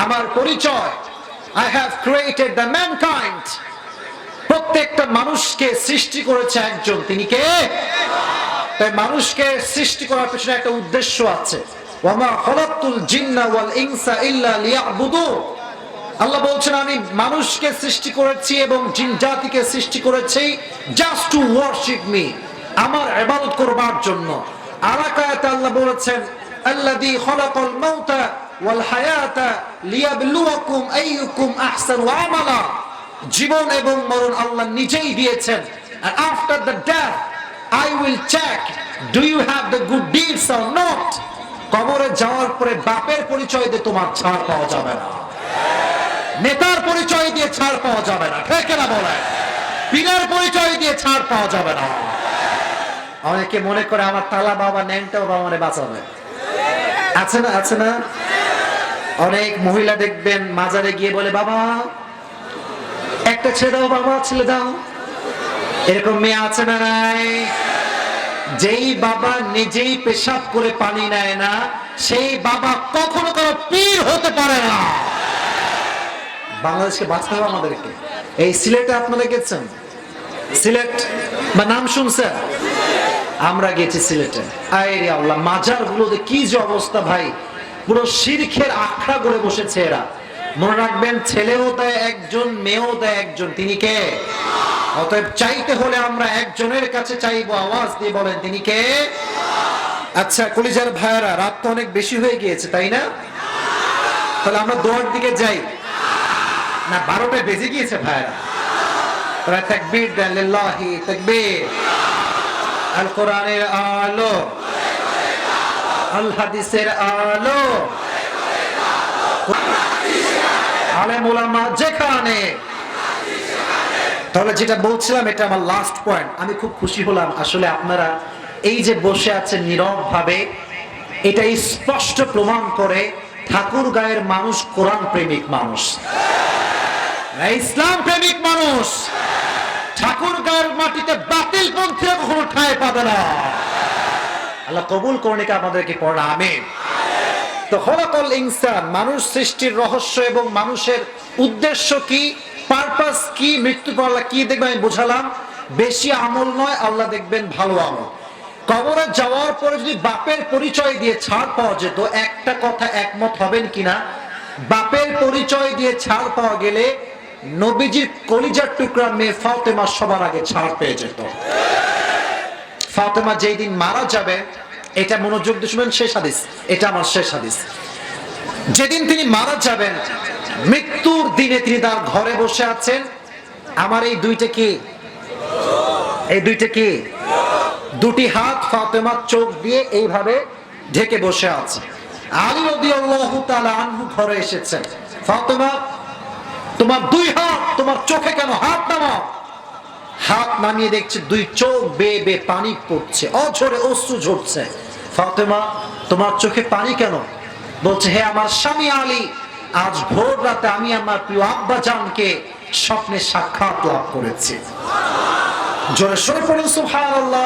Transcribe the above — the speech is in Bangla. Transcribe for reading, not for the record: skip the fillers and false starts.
আমার পরিচয়, I have created the mankind, প্রত্যেকটা মানুষকে সৃষ্টি করেছে একজন, তিনি কে? তাই মানুষকে সৃষ্টি করার পেছনে একটা উদ্দেশ্য আছে। ওয়ামা খালাকতুল জিন্না ওয়াল ইনসা ইল্লা লিয়াবুদুন, আল্লাহ বলছেন আমি মানুষকে সৃষ্টি করেছি এবং জিন জাতিকে সৃষ্টি করেছি জাস্ট টু ওয়ার্শিপ মি, আমার ইবাদত করবার জন্য। আরেক আয়াতে আল্লাহ বলেছেন আল্লাযী খালাকাল মাউতা ওয়াল হায়াতা লিয়াবলুয়াকুম আইয়ুকুম আহসানু আমালা, জীবন এবং মরণ আল্লাহ নিজেই দিয়েছেন। and after the death I will check do you have the good deeds or not। কবরে যাওয়ার পরে বাপের পরিচয় দিয়ে তোমার ছাড় পাওয়া যাবে না, নেতার পরিচয় দিয়ে ছাড় পাওয়া যাবে না, ঠিক না বলে? পীরের পরিচয় দিয়ে ছাড় পাওয়া যাবে না। অনেকে মনে করে আমার তালা বাবা ন্যাংটা বাবা আমারে বাঁচাবে, আছে না? আছে না? অনেক মহিলা দেখবেন মাজারে গিয়ে বলে বাবা একটা ছেলে দাও, বাবা ছেলে দাও। এরকম মেয়ে আছে না নাই? যেই বাবা নিজেই পেশাব করে পানি নেয় না, সেই বাবা কখনো কোনো পীর হতে পারে না। বাংলাদেশকে বাঁচতে হবে আমাদেরকে। এই সিলেটে আপনারা গেছেন? সিলেট বা নাম শুনছেন? আমরা গেছি সিলেটে। আরে আল্লাহ, মাজার গুলোতে কি যে অবস্থা ভাই, পুরো শিরকের আখড়া করে বসেছে এরা। মনে রাখবেন ছেলেও দেয় একজন, মেয়েও দেয় একজন, তিনি কে? অতএব চাইতে হলে আমরা একজনের কাছে চাইবো, আওয়াজ দিয়ে বলেন তিনি কে? আচ্ছা কলিজার ভাইয়েরা, রাত তো অনেক বেশি হয়ে গিয়েছে তাই না? তাহলে আমরা দোয়ার দিকে যাই না? 12টা বেজে গিয়েছে ভাইয়েরা। তারা তাকবীর দেন, লিল্লাহি তাকবীর। আল কোরআনের আলো, আল হাদিসের আলো, আলেম ওলামা যেখানে। তাহলে যেটা বলছিলাম, এটা আমার লাস্ট পয়েন্ট। আমি খুব খুশি হলাম আসলে আপনারা এই যে বসে আছেন নীরব ভাবে, এটা স্পষ্ট প্রমাণ করে ঠাকুর গায়ের মানুষ কোরআন প্রেমিক মানুষ, ইসলাম প্রেমিক মানুষ। ঠাকুর গায়ের মাটিতে বাতিল পন্থীরা কখনো ঠাঁই পাবে না। আল্লাহ কবুল করুন আমাদেরকে পড়া, আমিন। তো খলাকাল ইনসান, মানুষ সৃষ্টির রহস্য এবং মানুষের উদ্দেশ্য কি, পারপাস কি, মৃত্যু পর আল্লাহ কি দেখবেন আমি বোঝালাম। বেশি আমল নয়, আল্লাহ দেখবেন ভালো আমল। কবরে যাওয়ার পরে যদি বাপের পরিচয় দিয়ে ছাড় পাওয়া যেত, একটা কথা একমত হবেন কিনা, বাপের পরিচয় দিয়ে ছাড় পাওয়া গেলে নবীজির কলিজার টুকরা মেয়ে ফাতেমা সবার আগে ছাড় পেয়ে যেত। ফাতেমা যেই দিন মারা যাবে, এটা মনোযোগ দিয়ে শুনবেন, শেষ হাদিস, এটা আমার শেষ হাদিস। যেদিন তিনি মারা যাবেন, মৃত্যুর দিনে তিনি তার ঘরে বসে আছেন। আমার এই দুইটা কি, এই দুইটা কি, দুটি হাত ফাতেমার চোখ দিয়ে এইভাবে ঢেকে বসে আছে। আলী রাদিয়াল্লাহু তাআলা আনহু ঘরে এসেছেন। ফাতেমা তোমার দুই হাত তোমার চোখে কেন? হাত নামাও। হাত নামিয়ে দেখছে দুই চোখ বেয়ে বেয়ে পানি পড়ছে, অঝরে অশ্রু ঝরছে। ফাতেমা তোমার চোখে পানি কেন? বলছে হে আমার স্বামী আলী, আজ ভোর রাতে আমি আমার প্রিয় আব্বা জানকে স্বপ্নে সাক্ষাৎ লাভ করেছি। জোরে সরে পড়ুন সুবহানাল্লাহ।